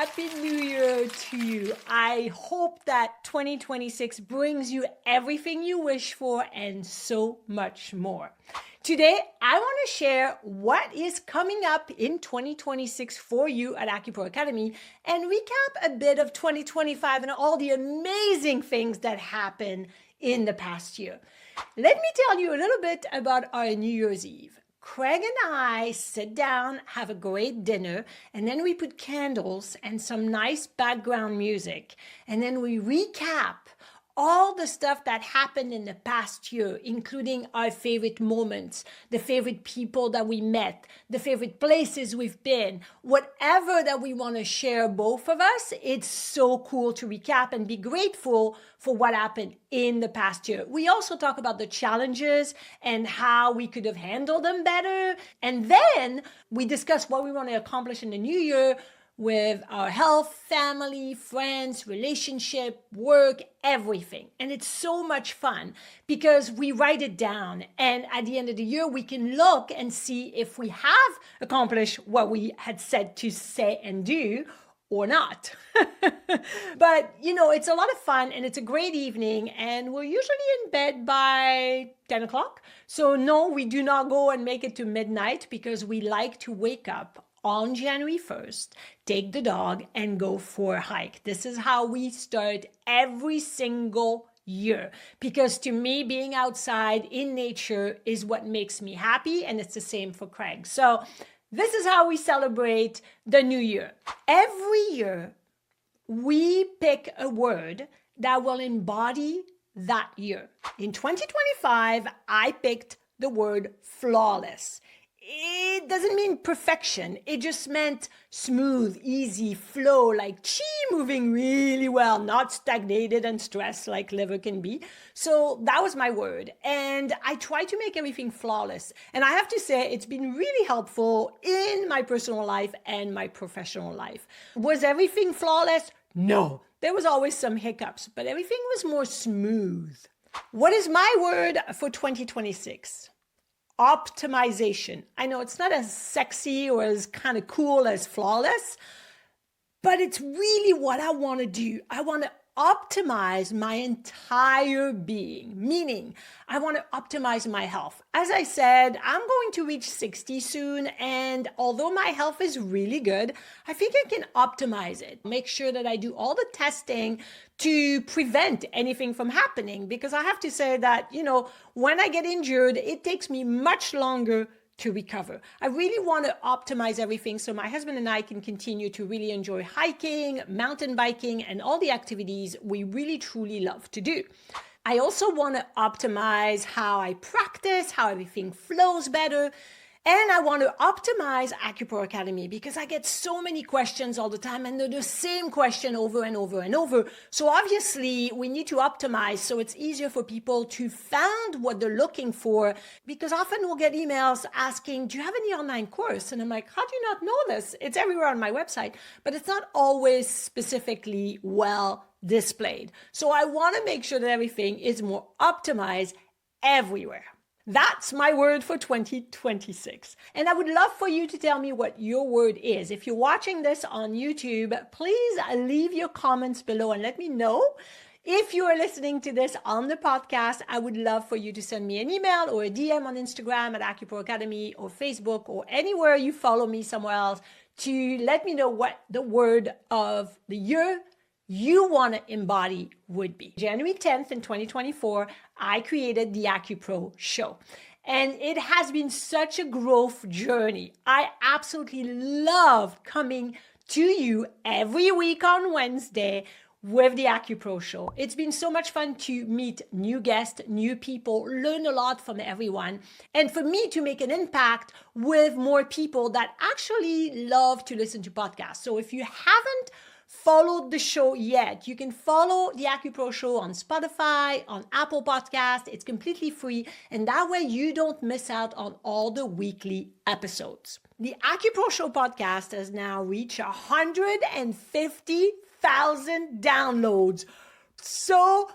Happy New Year to you. I hope that 2026 brings you everything you wish for and so much more. Today, I want to share what is coming up in 2026 for you at AcuPro Academy and recap a bit of 2025 and all the amazing things that happened in the past year. Let me tell you a little bit about our New Year's Eve. Craig and I sit down, have a great dinner, and then we put candles and some nice background music. And then we recap all the stuff that happened in the past year, including our favorite moments, the favorite people that we met, the favorite places we've been, whatever that we want to share, both of us. It's so cool to recap and be grateful for what happened in the past year. We also talk about the challenges and how we could have handled them better. And then we discuss what we want to accomplish in the new year with our health, family, friends, relationship, work, everything. And it's so much fun because we write it down. And at the end of the year, we can look and see if we have accomplished what we had said to say and do or not. But, it's a lot of fun and it's a great evening. And we're usually in bed by 10 o'clock. So no, we do not go and make it to midnight because we like to wake up on January 1st, take the dog and go for a hike. This is how we start every single year. Because to me, being outside in nature is what makes me happy. And it's the same for Craig. So this is how we celebrate the new year. Every year, we pick a word that will embody that year. In 2025, I picked the word flawless. It doesn't mean perfection. It just meant smooth, easy, flow, like chi moving really well, not stagnated and stressed like liver can be. So that was my word. And I try to make everything flawless. And I have to say, it's been really helpful in my personal life and my professional life. Was everything flawless? No. There was always some hiccups, but everything was more smooth. What is my word for 2026? Optimization. I know it's not as sexy or as kind of cool as flawless, but it's really what I want to do. I want to optimize my entire being, meaning I want to optimize my health. As I said, I'm going to reach 60 soon, and although my health is really good, I think I can optimize it. Make sure that I do all the testing to prevent anything from happening, because I have to say that, when I get injured, it takes me much longer to recover. I really want to optimize everything so my husband and I can continue to really enjoy hiking, mountain biking, and all the activities we really truly love to do. I also want to optimize how I practice, how everything flows better. And I want to optimize AcuPro Academy because I get so many questions all the time and they're the same question over and over and over. So obviously we need to optimize so it's easier for people to find what they're looking for, because often we'll get emails asking, do you have any online course? And I'm like, how do you not know this? It's everywhere on my website, but it's not always specifically well displayed. So I want to make sure that everything is more optimized everywhere. That's my word for 2026. And I would love for you to tell me what your word is. If you're watching this on YouTube, please leave your comments below and let me know. If you are listening to this on the podcast, I would love for you to send me an email or a DM on Instagram at AcuPro Academy or Facebook or anywhere you follow me somewhere else to let me know what the word of the year you want to embody would be. January 10th in 2024, I created the AcuPro Show. And it has been such a growth journey. I absolutely love coming to you every week on Wednesday with the AcuPro Show. It's been so much fun to meet new guests, new people, learn a lot from everyone, and for me to make an impact with more people that actually love to listen to podcasts. So if you haven't followed the show yet, you can follow the AcuPro Show on Spotify, on Apple Podcasts. It's completely free, and that way you don't miss out on all the weekly episodes. The AcuPro Show podcast has now reached 150,000 downloads so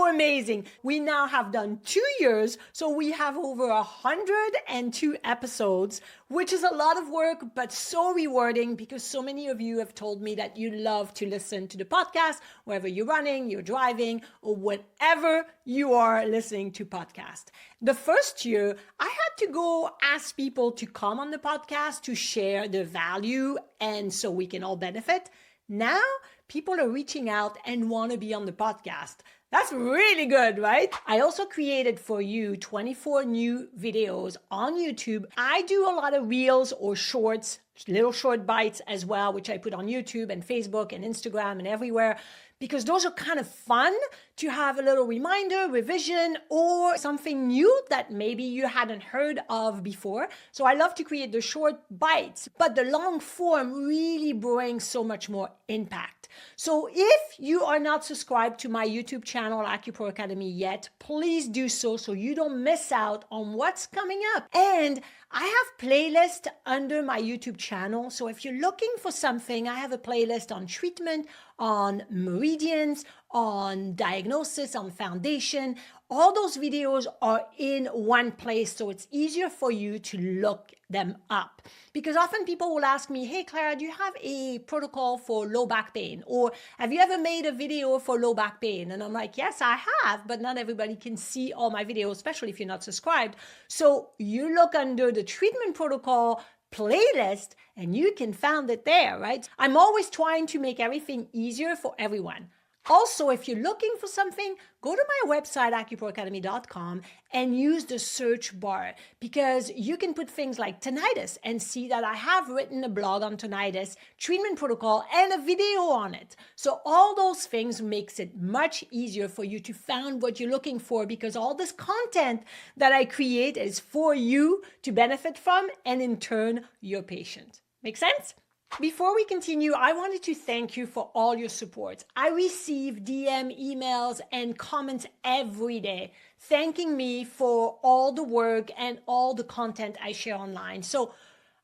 amazing. We now have done 2 years, so we have over 102 episodes, which is a lot of work, but so rewarding because so many of you have told me that you love to listen to the podcast, whether you're running, you're driving, or whatever you are listening to podcast. The first year, I had to go ask people to come on the podcast to share the value and so we can all benefit. Now, people are reaching out and want to be on the podcast. That's really good, right? I also created for you 24 new videos on YouTube. I do a lot of reels or shorts, little short bites as well, which I put on YouTube and Facebook and Instagram and everywhere, because those are kind of fun to have a little reminder, revision, or something new that maybe you hadn't heard of before. So I love to create the short bites, but the long form really brings so much more impact. So if you are not subscribed to my YouTube channel, AcuPro Academy yet, please do so you don't miss out on what's coming up. And I have playlists under my YouTube channel. So if you're looking for something, I have a playlist on treatment, on meridians, on diagnosis, on foundation. All those videos are in one place, so it's easier for you to look them up. Because often people will ask me, hey, Clara, do you have a protocol for low back pain? Or have you ever made a video for low back pain? And I'm like, yes, I have, but not everybody can see all my videos, especially if you're not subscribed. So you look under the treatment protocol playlist and you can find it there, right? I'm always trying to make everything easier for everyone. Also, if you're looking for something, go to my website, acuproacademy.com, and use the search bar because you can put things like tinnitus and see that I have written a blog on tinnitus, treatment protocol, and a video on it. So all those things makes it much easier for you to find what you're looking for because all this content that I create is for you to benefit from and in turn, your patient. Make sense? Before we continue, I wanted to thank you for all your support. I receive DM, emails, and comments every day thanking me for all the work and all the content I share online. So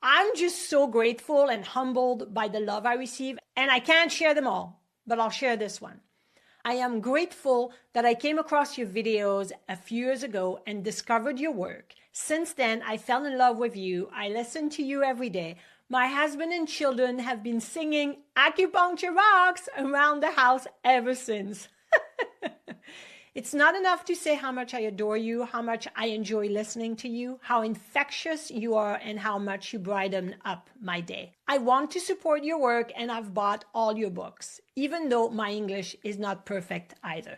I'm just so grateful and humbled by the love I receive, and I can't share them all, but I'll share this one. I am grateful that I came across your videos a few years ago and discovered your work. Since then, I fell in love with you. I listen to you every day. My husband and children have been singing Acupuncture Rocks around the house ever since. It's not enough to say how much I adore you, how much I enjoy listening to you, how infectious you are, and how much you brighten up my day. I want to support your work and I've bought all your books, even though my English is not perfect either.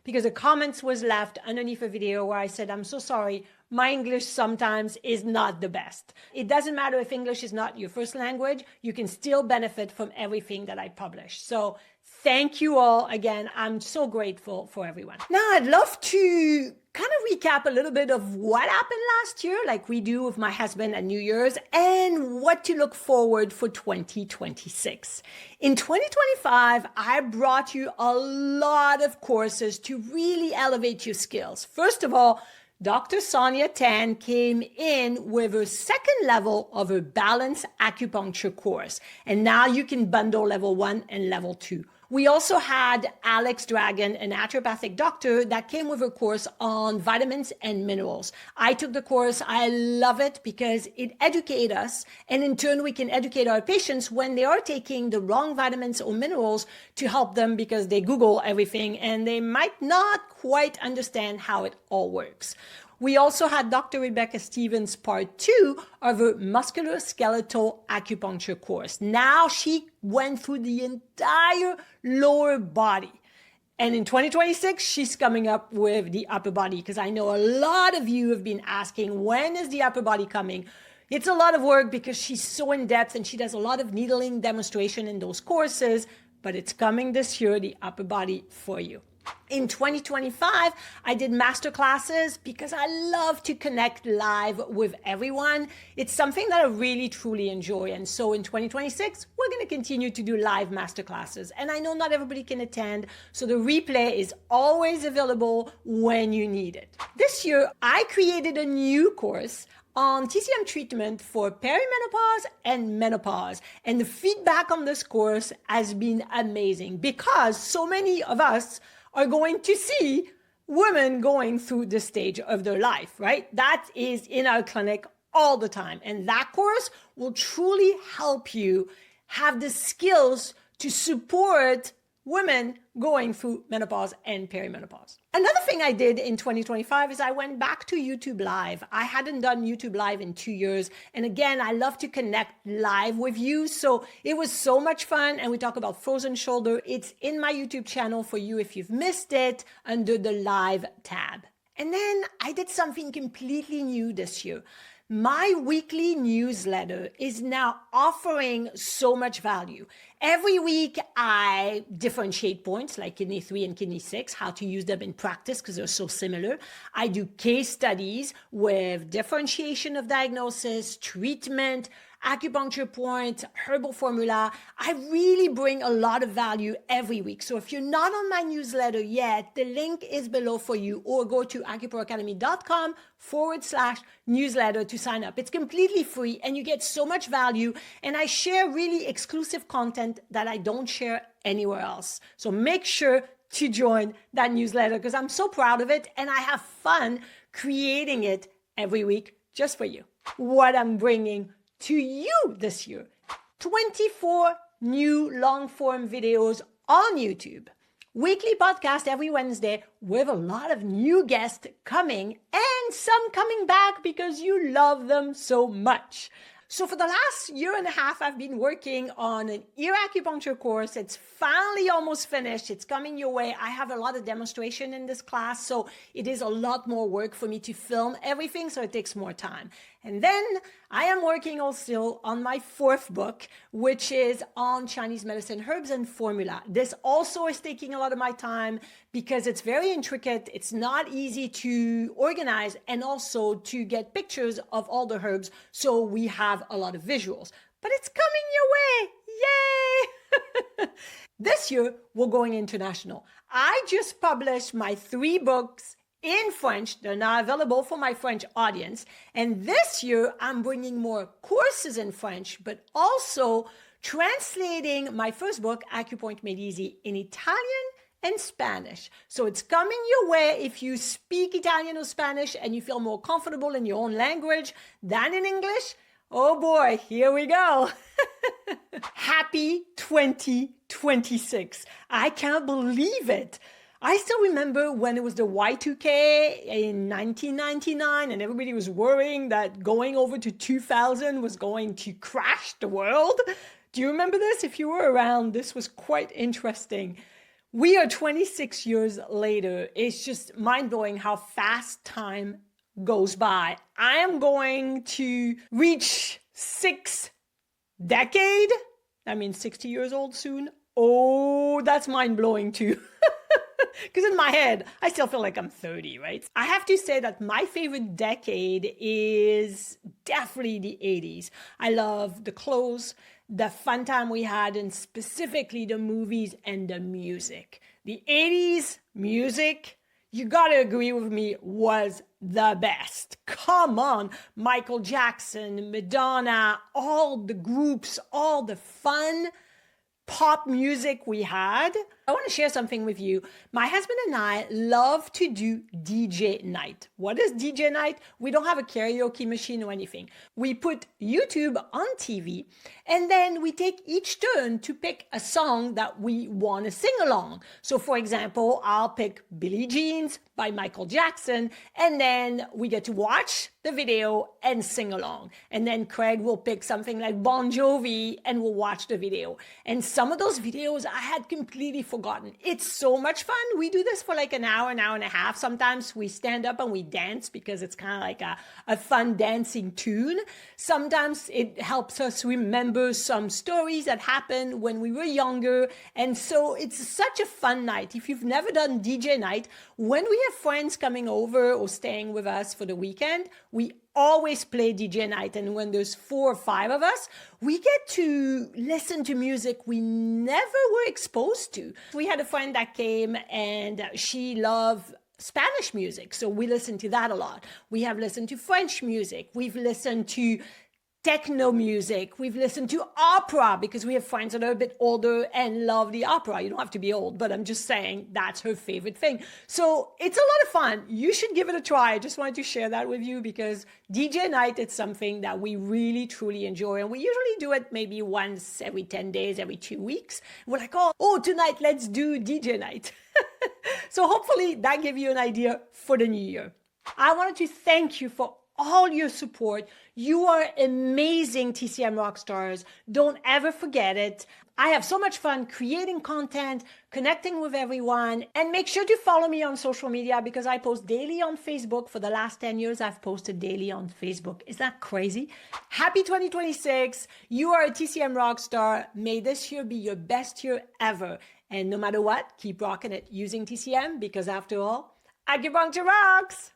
Because a comment was left underneath a video where I said, I'm so sorry, my English sometimes is not the best. It doesn't matter if English is not your first language, you can still benefit from everything that I publish. So thank you all again. I'm so grateful for everyone. Now I'd love to kind of recap a little bit of what happened last year, like we do with my husband at New Year's, and what to look forward for 2026. In 2025, I brought you a lot of courses to really elevate your skills. First of all, Dr. Sonia Tan came in with her second level of her balanced acupuncture course. And now you can bundle level 1 and level 2. We also had Alex Dragon, a naturopathic doctor, that came with a course on vitamins and minerals. I took the course. I love it because it educates us. And in turn, we can educate our patients when they are taking the wrong vitamins or minerals to help them because they Google everything and they might not quite understand how it all works. We also had Dr. Rebecca Stevens part 2 of her musculoskeletal acupuncture course. Now she went through the entire lower body. And in 2026, she's coming up with the upper body because I know a lot of you have been asking, when is the upper body coming? It's a lot of work because she's so in depth and she does a lot of needling demonstration in those courses, but it's coming this year, the upper body for you. In 2025, I did master classes because I love to connect live with everyone. It's something that I really, truly enjoy. And so in 2026, we're going to continue to do live master classes. And I know not everybody can attend, so the replay is always available when you need it. This year, I created a new course on TCM treatment for perimenopause and menopause. And the feedback on this course has been amazing because so many of us are going to see women going through this stage of their life, right? That is in our clinic all the time. And that course will truly help you have the skills to support women going through menopause and perimenopause. Another thing I did in 2025 is I went back to YouTube Live. I hadn't done YouTube Live in 2 years. And again, I love to connect live with you. So it was so much fun. And we talk about frozen shoulder. It's in my YouTube channel for you if you've missed it under the live tab. And then I did something completely new this year. My weekly newsletter is now offering so much value. Every week, I differentiate points like kidney 3 and kidney 6, how to use them in practice because they're so similar. I do case studies with differentiation of diagnosis, treatment, acupuncture point, herbal formula. I really bring a lot of value every week. So if you're not on my newsletter yet, the link is below for you, or go to acuproacademy.com/newsletter to sign up. It's completely free and you get so much value. And I share really exclusive content that I don't share anywhere else. So make sure to join that newsletter because I'm so proud of it and I have fun creating it every week just for you. What I'm bringing to you this year: 24 new long-form videos on YouTube, weekly podcast every Wednesday with a lot of new guests coming and some coming back because you love them so much. So for the last year and a half, I've been working on an ear acupuncture course. It's finally almost finished. It's coming your way. I have a lot of demonstration in this class, so it is a lot more work for me to film everything, so it takes more time. And then I am working also on my 4th book, which is on Chinese medicine, herbs, and formula. This also is taking a lot of my time because it's very intricate. It's not easy to organize and also to get pictures of all the herbs. So we have a lot of visuals, but it's coming your way. Yay! This year, we're going international. I just published my 3 books in French. They're now available for my French audience. And this year, I'm bringing more courses in French, but also translating my first book, Acupoint Made Easy, in Italian and Spanish. So it's coming your way if you speak Italian or Spanish and you feel more comfortable in your own language than in English. Oh boy, here we go. Happy 2026. I can't believe it. I still remember when it was the Y2K in 1999 and everybody was worrying that going over to 2000 was going to crash the world. Do you remember this? If you were around, this was quite interesting. We are 26 years later. It's just mind-blowing how fast time goes by. I am going to reach 6 decade. I mean, 60 years old soon. Oh, that's mind-blowing too. Because in my head, I still feel like I'm 30, right? I have to say that my favorite decade is definitely the 80s. I love the clothes, the fun time we had, and specifically the movies and the music. The 80s music, you gotta agree with me, was the best. Come on, Michael Jackson, Madonna, all the groups, all the fun pop music we had. I want to share something with you. My husband and I love to do DJ night. What is DJ night? We don't have a karaoke machine or anything. We put YouTube on TV and then we take each turn to pick a song that we want to sing along. So for example, I'll pick Billie Jeans by Michael Jackson and then we get to watch the video and sing along. And then Craig will pick something like Bon Jovi and we'll watch the video. And some of those videos I had completely forgotten. It's so much fun. We do this for like an hour and a half. Sometimes we stand up and we dance because it's kind of like a fun dancing tune. Sometimes it helps us remember some stories that happened when we were younger. And so it's such a fun night. If you've never done DJ night, when we have friends coming over or staying with us for the weekend, we always play DJ night. And when there's 4 or 5 of us, we get to listen to music we never were exposed to. We had a friend that came and she loved Spanish music. So we listened to that a lot. We have listened to French music. We've listened to techno music. We've listened to opera because we have friends that are a bit older and love the opera. You don't have to be old, but I'm just saying that's her favorite thing. So it's a lot of fun. You should give it a try. I just wanted to share that with you because DJ night, it's something that we really, truly enjoy. And we usually do it maybe once every 10 days, every 2 weeks. We're like, oh, tonight, let's do DJ night. So hopefully that gave you an idea for the new year. I wanted to thank you for all your support. You are amazing TCM rock stars. Don't ever forget it. I have so much fun creating content, connecting with everyone, and make sure to follow me on social media because I post daily on Facebook. For the last 10 years, I've posted daily on Facebook. Is that crazy? Happy 2026. You are a TCM rock star. May this year be your best year ever. And no matter what, keep rocking it using TCM because after all, acupuncture rocks.